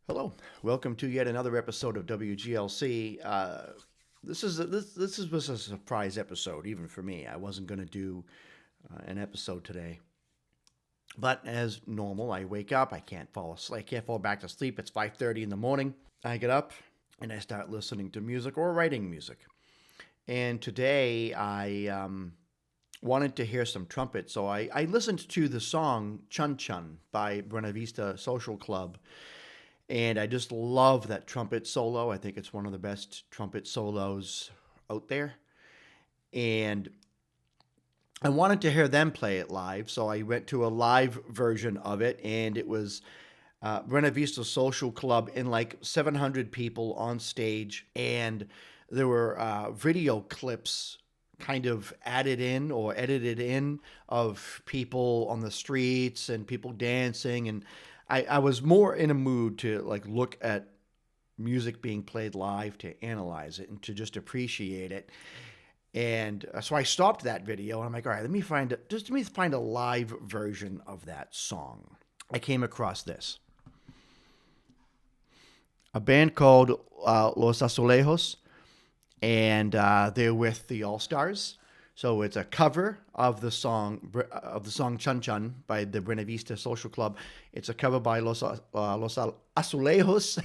Hello, welcome to yet another episode of WGLC. This was a surprise episode, even for me. I wasn't going to do an episode today, but as normal, I wake up. I can't fall asleep. I can't fall back to sleep. It's 5:30 in the morning. I get up and I start listening to music or writing music. And today I wanted to hear some trumpet, so I listened to the song "Chun Chun" by Buena Vista Social Club. And I just love that trumpet solo. I think it's one of the best trumpet solos out there. And I wanted to hear them play it live, so I went to a live version of it, and it was Buena Vista Social Club in like 700 people on stage, and there were video clips kind of added in or edited in of people on the streets and people dancing, and I was more in a mood to like look at music being played live, to analyze it and to just appreciate it. And so I stopped that video and I'm like, all right, let me find a live version of that song. I came across this. A band called Los Azulejos, and they're with the All Stars. So it's a cover of the song "Chun Chun" by the Buena Vista Social Club. It's a cover by Los Azulejos.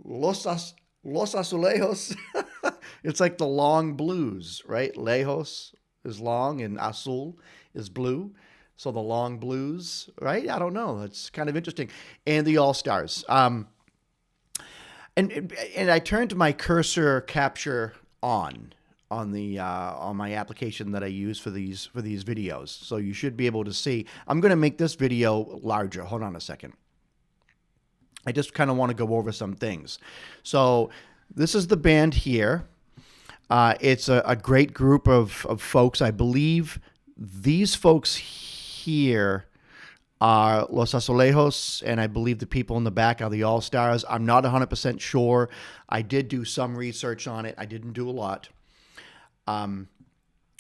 Los Azulejos. It's like the long blues, right? Lejos is long and azul is blue. So the long blues, right? I don't know. It's kind of interesting. And the All Stars. And I turned my cursor capture on my application that I use for these videos. So you should be able to see. I'm going to make this video larger. Hold on a second. I just kind of want to go over some things. So this is the band here. It's a great group of folks. I believe these folks here are Los Azulejos, and I believe the people in the back are the All Stars. I'm not 100% sure. I did do some research on it. I didn't do a lot.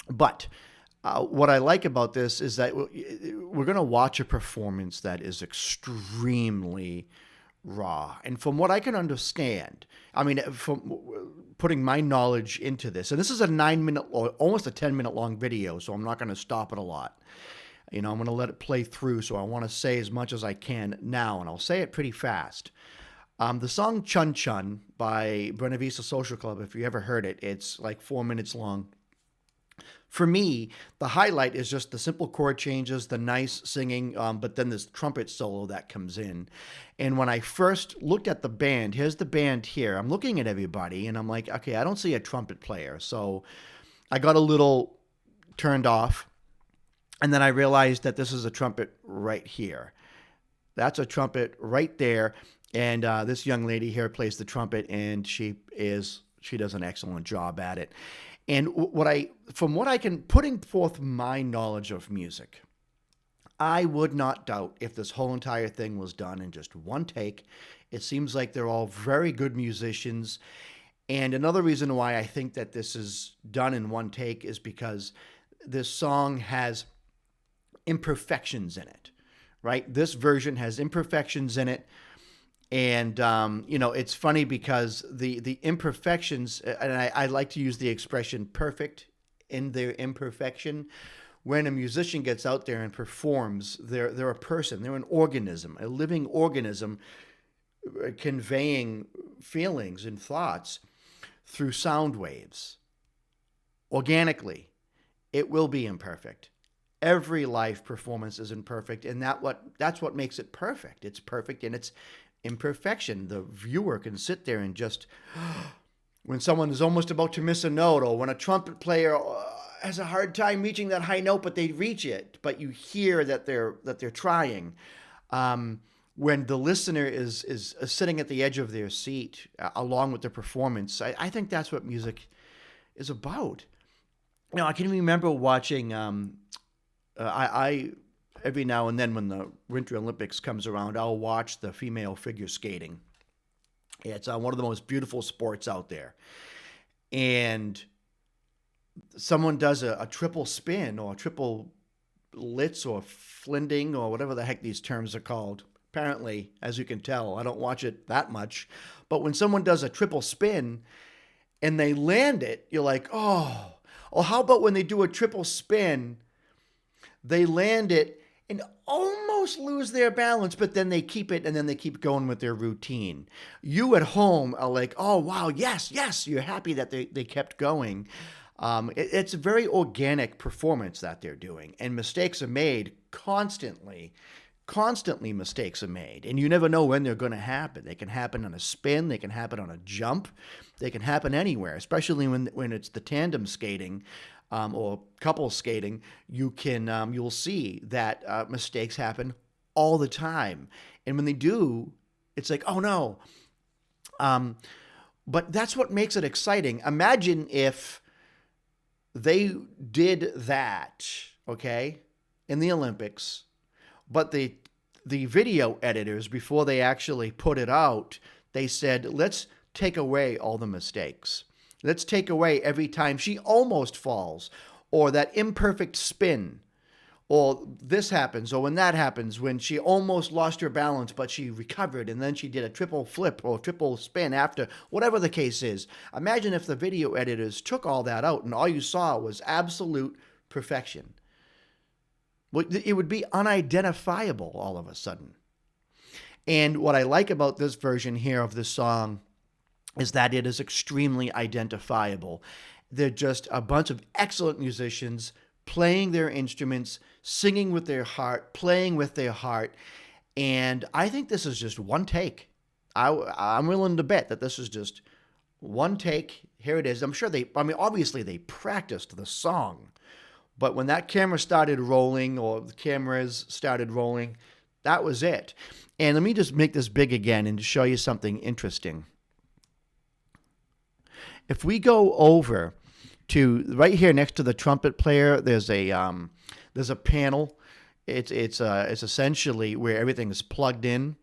But what I like about this is that we're going to watch a performance that is extremely raw. And from what I can understand, I mean, from putting my knowledge into this, and this is a 9-minute, almost a 10-minute long video, so I'm not going to stop it a lot. I'm going to let it play through, so I want to say as much as I can now, and I'll say it pretty fast. The song "Chun Chun" by Buena Vista Social Club, if you ever heard it, it's like 4 minutes long. For me, the highlight is just the simple chord changes, the nice singing, but then this trumpet solo that comes in. And when I first looked at the band, here's the band here. I'm looking at everybody, and I'm like, okay, I don't see a trumpet player. So I got a little turned off, and then I realized that this is a trumpet right here. That's a trumpet right there. And this young lady here plays the trumpet, and she does an excellent job at it. And from what I can, putting forth my knowledge of music, I would not doubt if this whole entire thing was done in just one take. It seems like they're all very good musicians. And another reason why I think that this is done in one take is because this song has imperfections in it, right? This version has imperfections in it. And, it's funny because the imperfections, and I like to use the expression perfect in their imperfection. When a musician gets out there and performs, they're a person, they're an organism, a living organism, conveying feelings and thoughts through sound waves. Organically, it will be imperfect. Every live performance is imperfect, and that's what makes it perfect. It's perfect in its imperfection. The viewer can sit there and just, when someone is almost about to miss a note, or when a trumpet player has a hard time reaching that high note, but they reach it, but you hear that they're trying. When the listener is sitting at the edge of their seat along with the performance, I think that's what music is about. I can remember watching. I every now and then when the Winter Olympics comes around, I'll watch the female figure skating. It's one of the most beautiful sports out there. And someone does a triple spin or a triple litz or flinding or whatever the heck these terms are called. Apparently, as you can tell, I don't watch it that much. But when someone does a triple spin and they land it, you're like, oh. Or how about when they do a triple spin, they land it and almost lose their balance, but then they keep it and then they keep going with their routine. You at home are like, oh, wow, yes, yes. You're happy that they kept going. It's a very organic performance that they're doing, and mistakes are made constantly. Constantly mistakes are made, and you never know when they're going to happen. They can happen on a spin, they can happen on a jump, they can happen anywhere, especially when it's the tandem skating or couple skating. You'll see that mistakes happen all the time, and when they do, it's like, oh no. But that's what makes it exciting. Imagine if they did that, okay, in the Olympics. But the video editors, before they actually put it out, they said, let's take away all the mistakes. Let's take away every time she almost falls, or that imperfect spin, or this happens, or when that happens, when she almost lost her balance, but she recovered, and then she did a triple flip or triple spin after, whatever the case is. Imagine if the video editors took all that out and all you saw was absolute perfection. Well, it would be unidentifiable all of a sudden. And what I like about this version here of this song is that it is extremely identifiable. They're just a bunch of excellent musicians playing their instruments, singing with their heart, playing with their heart. And I think this is just one take. I'm willing to bet that this is just one take. Here it is. I'm sure obviously they practiced the song. But when that camera started rolling, or the cameras started rolling, that was it. And let me just make this big again and show you something interesting. If we go over to right here next to the trumpet player, there's a panel. It's essentially where everything is plugged in,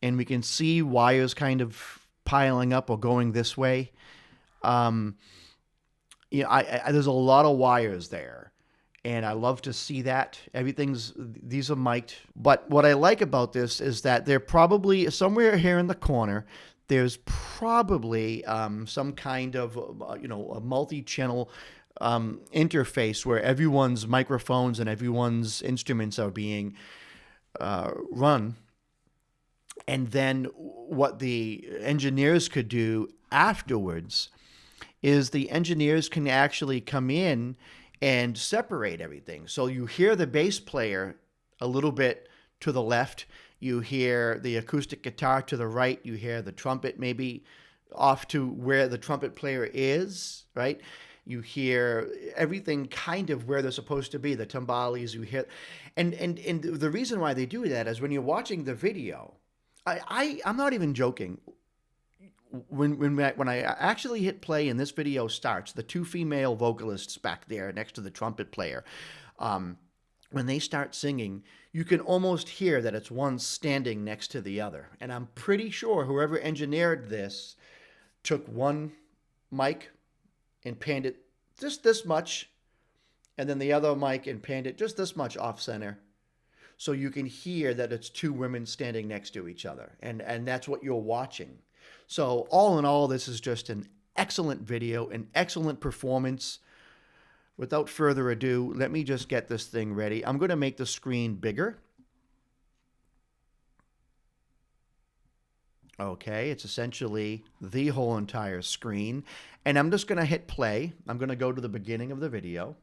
and we can see wires kind of piling up or going this way. There's a lot of wires there. And I love to see that. These are mic'd. But what I like about this is that they're probably somewhere here in the corner, there's probably some kind of, a multi-channel interface where everyone's microphones and everyone's instruments are being run. And then what the engineers could do afterwards is the engineers can actually come in and separate everything. So you hear the bass player a little bit to the left. You hear the acoustic guitar to the right. You hear the trumpet maybe off to where the trumpet player is, right? You hear everything kind of where they're supposed to be, the timbales you hear. And the reason why they do that is when you're watching the video, I'm not even joking. When I actually hit play and this video starts, the two female vocalists back there next to the trumpet player, when they start singing, you can almost hear that it's one standing next to the other. And I'm pretty sure whoever engineered this took one mic and panned it just this much, and then the other mic and panned it just this much off center. So you can hear that it's two women standing next to each other. And that's what you're watching. So all in all, this is just an excellent video, an excellent performance. Without further ado, let me just get this thing ready. I'm going to make the screen bigger. Okay, it's essentially the whole entire screen. And I'm just going to hit play. I'm going to go to the beginning of the video.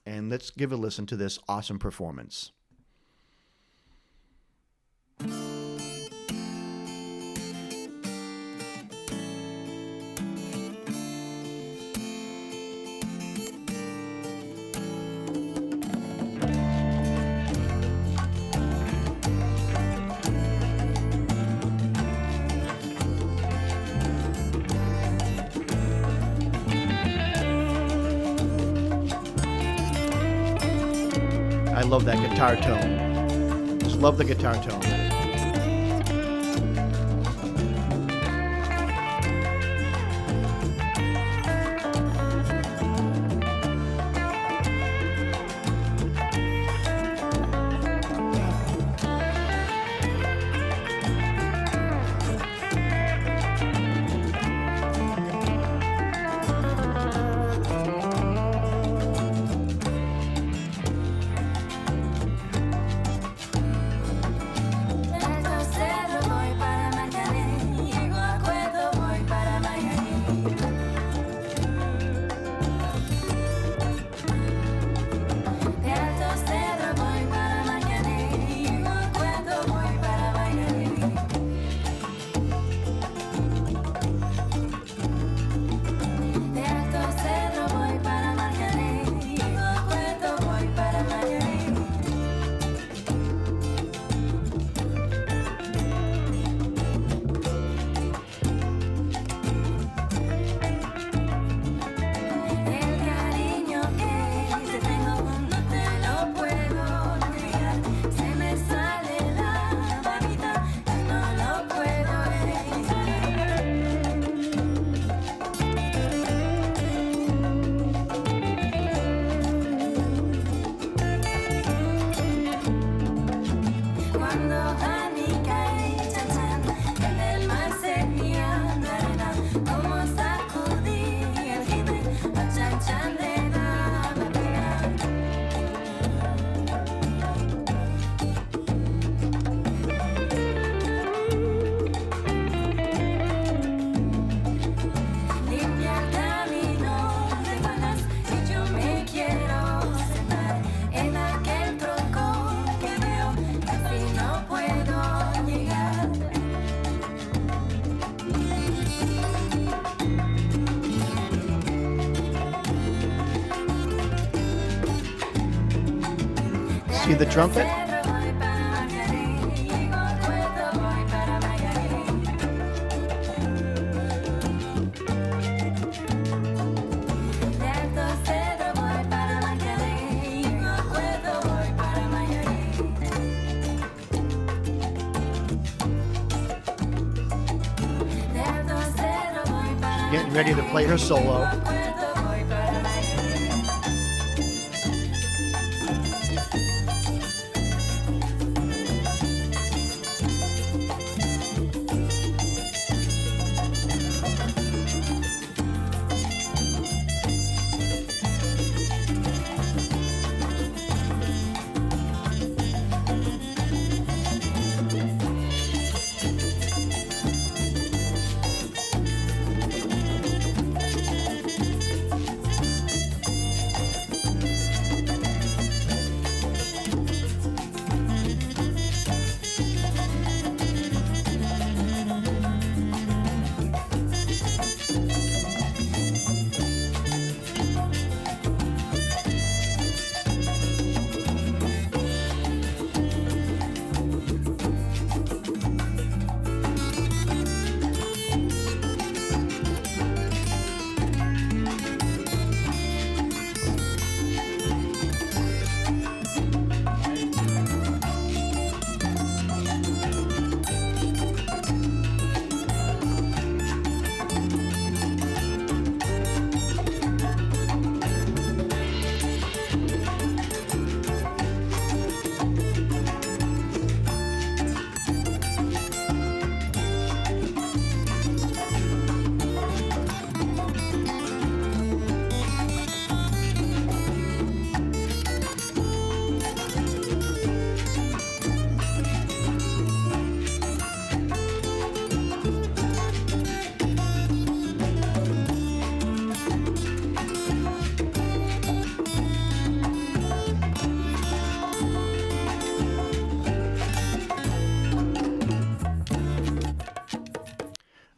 And let's give a listen to this awesome performance. I love that guitar tone. Just love the guitar tone. See the trumpet? Getting ready to play her solo.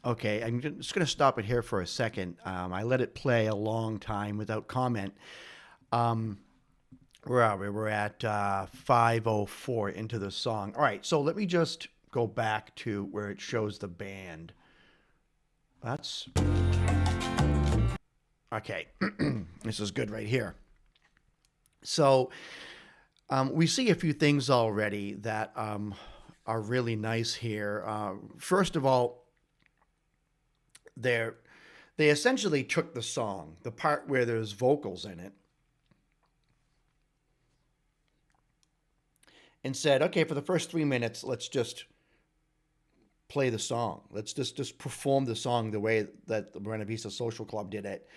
Okay, I'm just going to stop it here for a second. I let it play a long time without comment. Where are we? We're at 5:04 into the song. All right, so let me just go back to where it shows the band. That's okay. This is good right here. So we see a few things already that are really nice here. First of all, they essentially took the song, the part where there's vocals in it, and said, okay, for the first 3 minutes, let's just play the song. Let's just perform the song the way that the Buena Vista Social Club did it.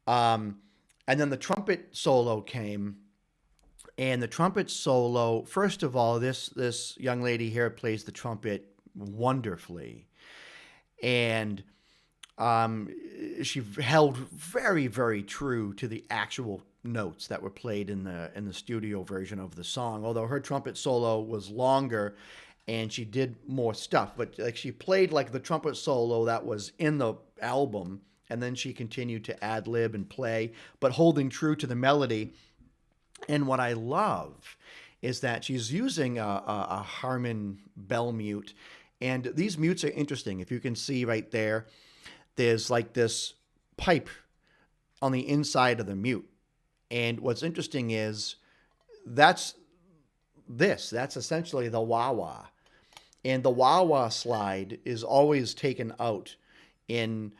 And then the trumpet solo came, and the trumpet solo, first of all, this young lady here plays the trumpet wonderfully. And she held very, very true to the actual notes that were played in the studio version of the song. Although her trumpet solo was longer, and she did more stuff, but like she played like the trumpet solo that was in the album, and then she continued to ad lib and play, but holding true to the melody. And what I love is that she's using a Harman bell mute. And these mutes are interesting. If you can see right there, there's like this pipe on the inside of the mute. And what's interesting is that's essentially the wah-wah. And the wah-wah slide is always taken out in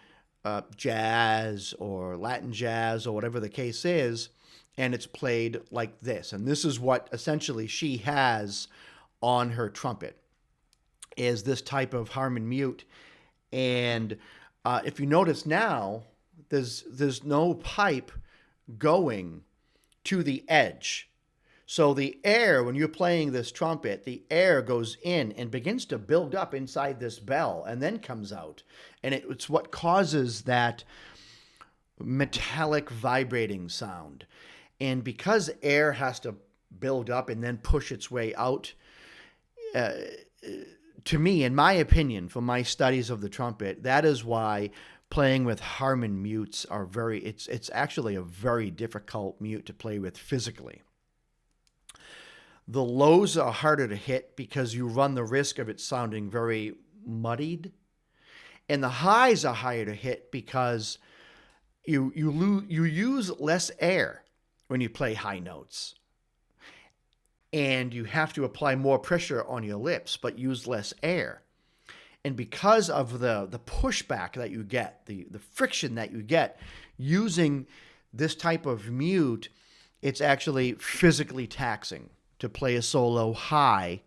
jazz or Latin jazz or whatever the case is, and it's played like this. And this is what essentially she has on her trumpet. is this type of harmon mute. And if you notice now, there's no pipe going to the edge. So the air, when you're playing this trumpet, the air goes in and begins to build up inside this bell and then comes out. And it's what causes that metallic vibrating sound. And because air has to build up and then push its way out, to me, in my opinion, from my studies of the trumpet, that is why playing with harmon mutes it's actually a very difficult mute to play with physically. The lows are harder to hit because you run the risk of it sounding very muddied. And the highs are higher to hit because you use less air when you play high notes. And you have to apply more pressure on your lips, but use less air. And because of the pushback that you get, the friction that you get using this type of mute, it's actually physically taxing to play a solo high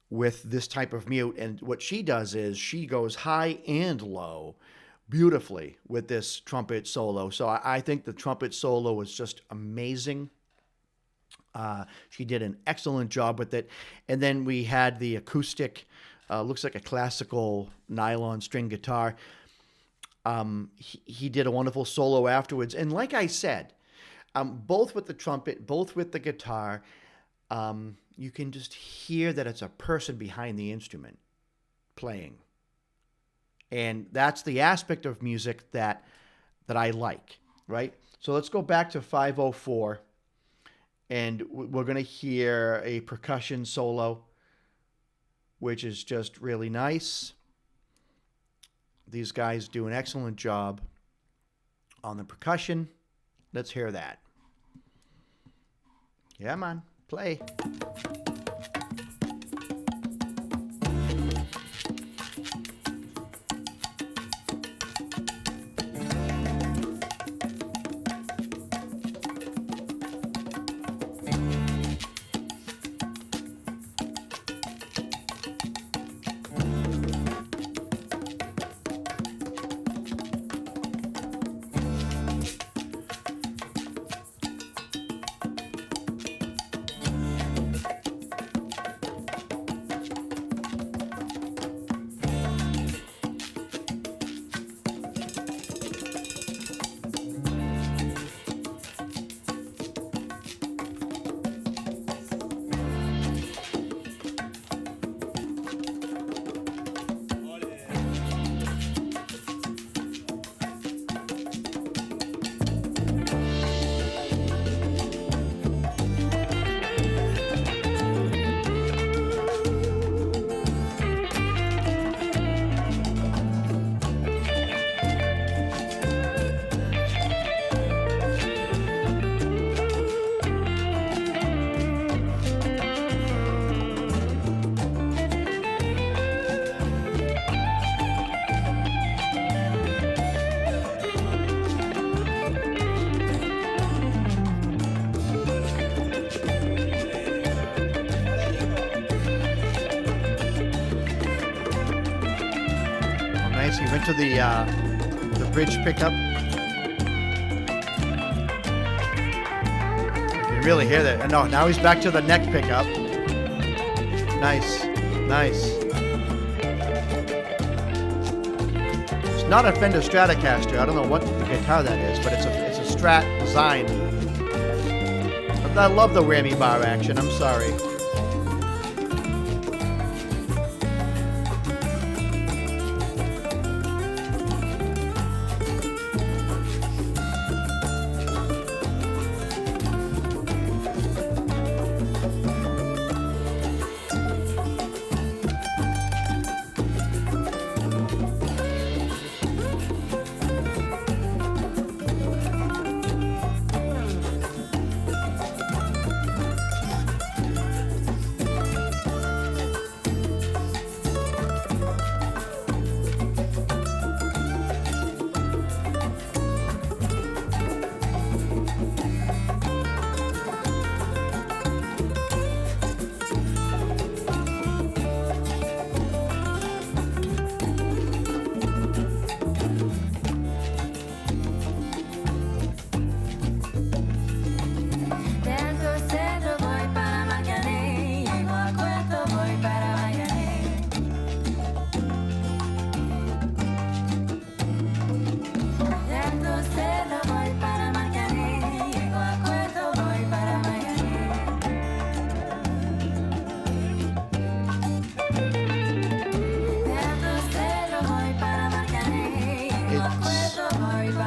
with this type of mute. And what she does is she goes high and low beautifully with this trumpet solo. So I think the trumpet solo was just amazing. She did an excellent job with it. And then we had the acoustic, looks like a classical nylon string guitar. He did a wonderful solo afterwards. And like I said, both with the trumpet, both with the guitar, you can just hear that it's a person behind the instrument playing. And that's the aspect of music that I like, right? So let's go back to 504. And we're going to hear a percussion solo, which is just really nice. These guys do an excellent job on the percussion. Let's hear that. Yeah, man. Play. He went to the bridge pickup. You can really hear that. No, now he's back to the neck pickup. Nice, nice. It's not a Fender Stratocaster. I don't know what the guitar that is, but it's a Strat design. But I love the whammy bar action. I'm sorry.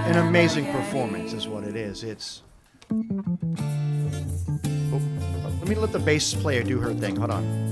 an amazing performance is what it is. It's... Oh, let me let the bass player do her thing. Hold on.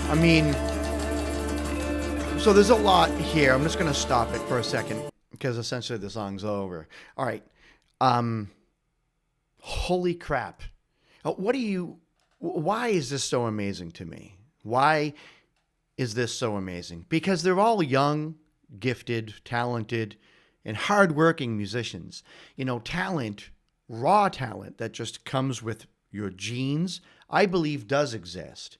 I mean, so there's a lot here. I'm just going to stop it for a second because essentially the song's over. All right. Holy crap. Why is this so amazing to me? Why is this so amazing? Because they're all young, gifted, talented, and hardworking musicians. You know, talent, raw talent that just comes with your genes, I believe does exist.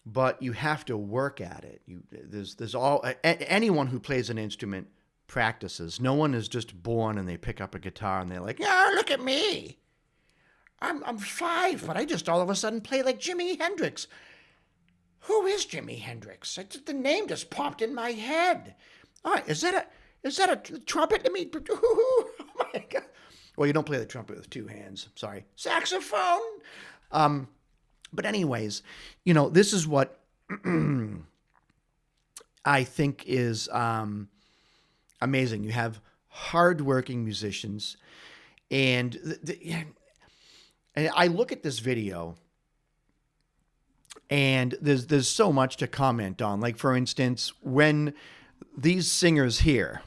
But you have to work at it. Anyone who plays an instrument practices. No one is just born and they pick up a guitar and they're like, "Yeah, look at me. I'm 5, but I just all of a sudden play like Jimi Hendrix." Who is Jimi Hendrix? The name just popped in my head. All right, is that a trumpet? Let me. Oh my God. Well, you don't play the trumpet with 2 hands. Sorry, saxophone. But anyways, you know, this is what I think is amazing. You have hardworking musicians, and I look at this video, and there's so much to comment on. Like, for instance, when these singers here,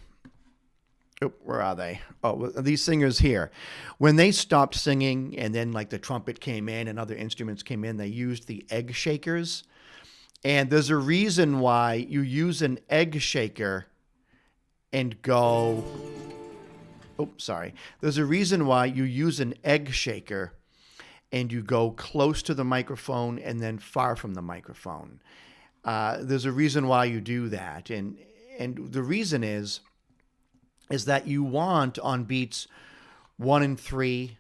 where are they? Oh, these singers here. When they stopped singing and then like the trumpet came in and other instruments came in, they used the egg shakers. And there's a reason why you use an egg shaker and go... Oh, sorry. There's a reason why you use an egg shaker and you go close to the microphone and then far from the microphone. There's a reason why you do that. And the reason is that you want on beats 1 and 3,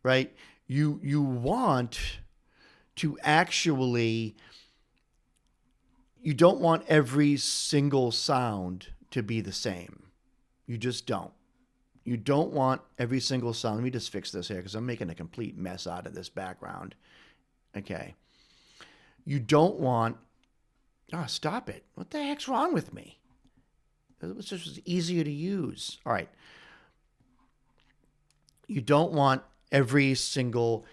right? You want to actually, you don't want every single sound to be the same. You just don't. You don't want every single sound. Let me just fix this here because I'm making a complete mess out of this background. Okay. You don't want, stop it. What the heck's wrong with me? It was just easier to use. All right. You don't want every single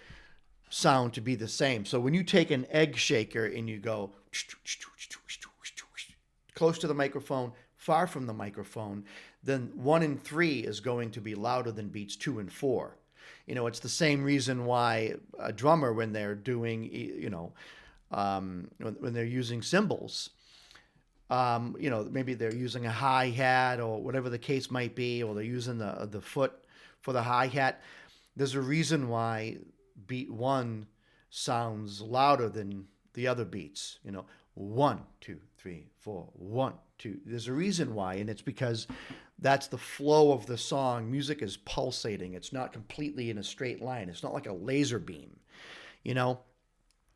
sound to be the same. So when you take an egg shaker and you go close to the microphone, far from the microphone, then 1 and 3 is going to be louder than beats 2 and 4. You know, it's the same reason why a drummer, when they're doing, you know, when they're using cymbals, you know, maybe they're using a hi-hat or whatever the case might be, or they're using the foot for the hi-hat. There's a reason why beat 1 sounds louder than the other beats. You know, 1, 2, 3, 4, 1, 2. There's a reason why, and it's because that's the flow of the song. Music is pulsating. It's not completely in a straight line. It's not like a laser beam, you know?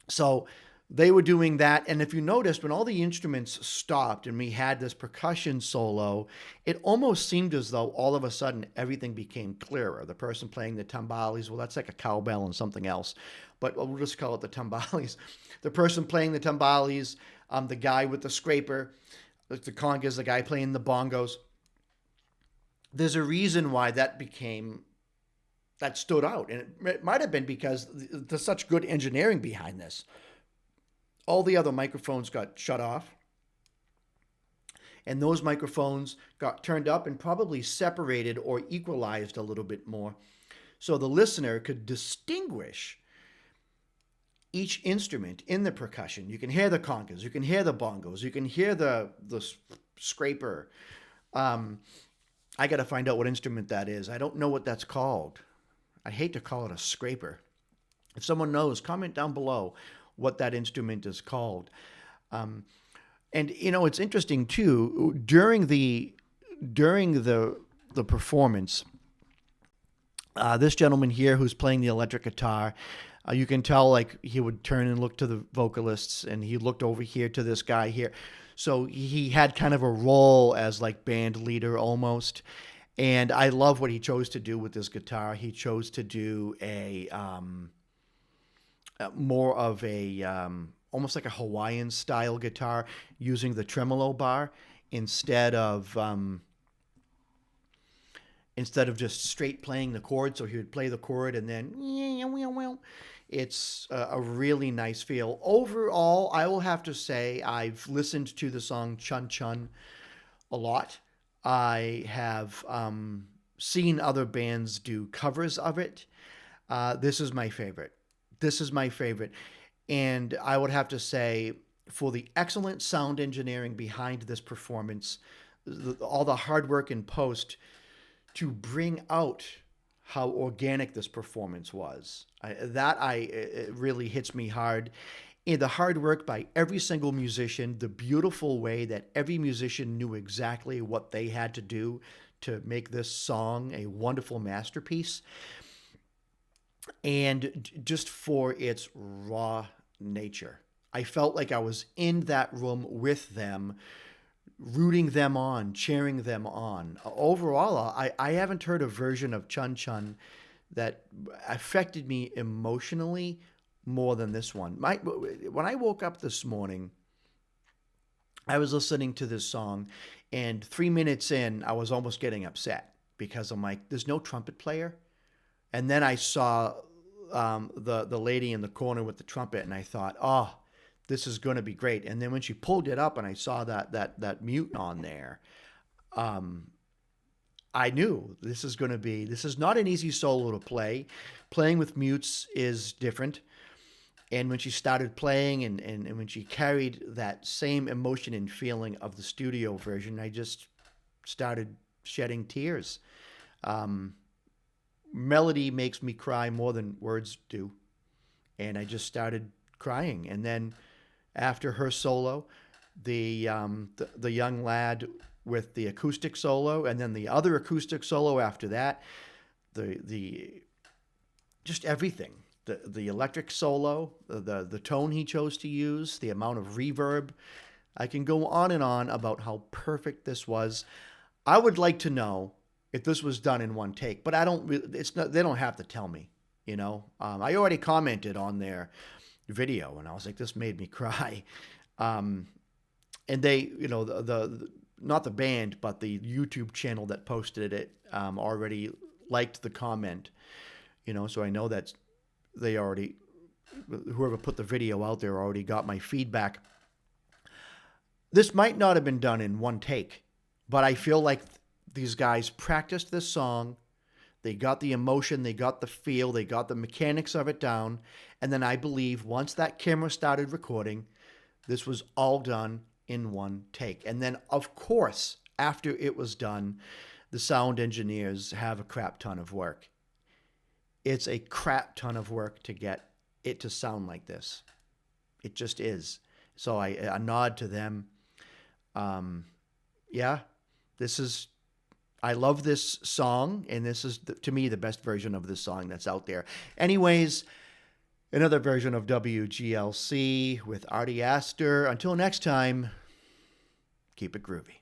So they were doing that, and if you noticed, when all the instruments stopped and we had this percussion solo, it almost seemed as though all of a sudden everything became clearer. The person playing the timbales, well, that's like a cowbell and something else, but we'll just call it the timbales. The person playing the timbales, the guy with the scraper, the congas, the guy playing the bongos. There's a reason why that stood out, and it might have been because there's such good engineering behind this. All the other microphones got shut off, and those microphones got turned up and probably separated or equalized a little bit more, so the listener could distinguish each instrument in the percussion. You can hear the congas, you can hear the bongos, you can hear the scraper. I got to find out what instrument that is. I don't know what that's called. I hate to call it a scraper. If someone knows, comment down below what that instrument is called. And it's interesting too. During the performance, this gentleman here who's playing the electric guitar, you can tell like he would turn and look to the vocalists, and he looked over here to this guy here. So he had kind of a role as like band leader almost. And I love what he chose to do with this guitar. He chose to do a more of a almost like a Hawaiian style guitar using the tremolo bar instead of just straight playing the chord. So he would play the chord and then it's a really nice feel. Overall, I will have to say I've listened to the song Chun Chun a lot. I have seen other bands do covers of it. This is my favorite. This is my favorite. And I would have to say, for the excellent sound engineering behind this performance, all the hard work in post to bring out how organic this performance was. It really hits me hard. And the hard work by every single musician, the beautiful way that every musician knew exactly what they had to do to make this song a wonderful masterpiece. And just for its raw nature. I felt like I was in that room with them, rooting them on, cheering them on. Overall, I haven't heard a version of Chun Chun that affected me emotionally more than this one. When I woke up this morning, I was listening to this song, and 3 minutes in, I was almost getting upset because I'm like, there's no trumpet player. And then I saw the lady in the corner with the trumpet, and I thought, oh, this is going to be great. And then when she pulled it up and I saw that mute on there, I knew this is not an easy solo to play. Playing with mutes is different. And when she started playing and when she carried that same emotion and feeling of the studio version, I just started shedding tears. Melody makes me cry more than words do. And I just started crying. And then after her solo, the young lad with the acoustic solo, and then the other acoustic solo after that, the just everything. The electric solo, the tone he chose to use, the amount of reverb. I can go on and on about how perfect this was. I would like to know if this was done in one take, but I don't. It's not. They don't have to tell me. I already commented on their video, and I was like, this made me cry. And they, the not the band, but the YouTube channel that posted it already liked the comment. So I know that they already, whoever put the video out there already got my feedback. This might not have been done in one take, but I feel like these guys practiced this song. They got the emotion, they got the feel, they got the mechanics of it down. And then I believe once that camera started recording, this was all done in one take. And then, of course, after it was done, the sound engineers have a crap ton of work. It's a crap ton of work to get it to sound like this. It just is. So a nod to them. I love this song, and this is, to me, the best version of this song that's out there. Anyways, another version of WGLC with Artie Astor. Until next time, keep it groovy.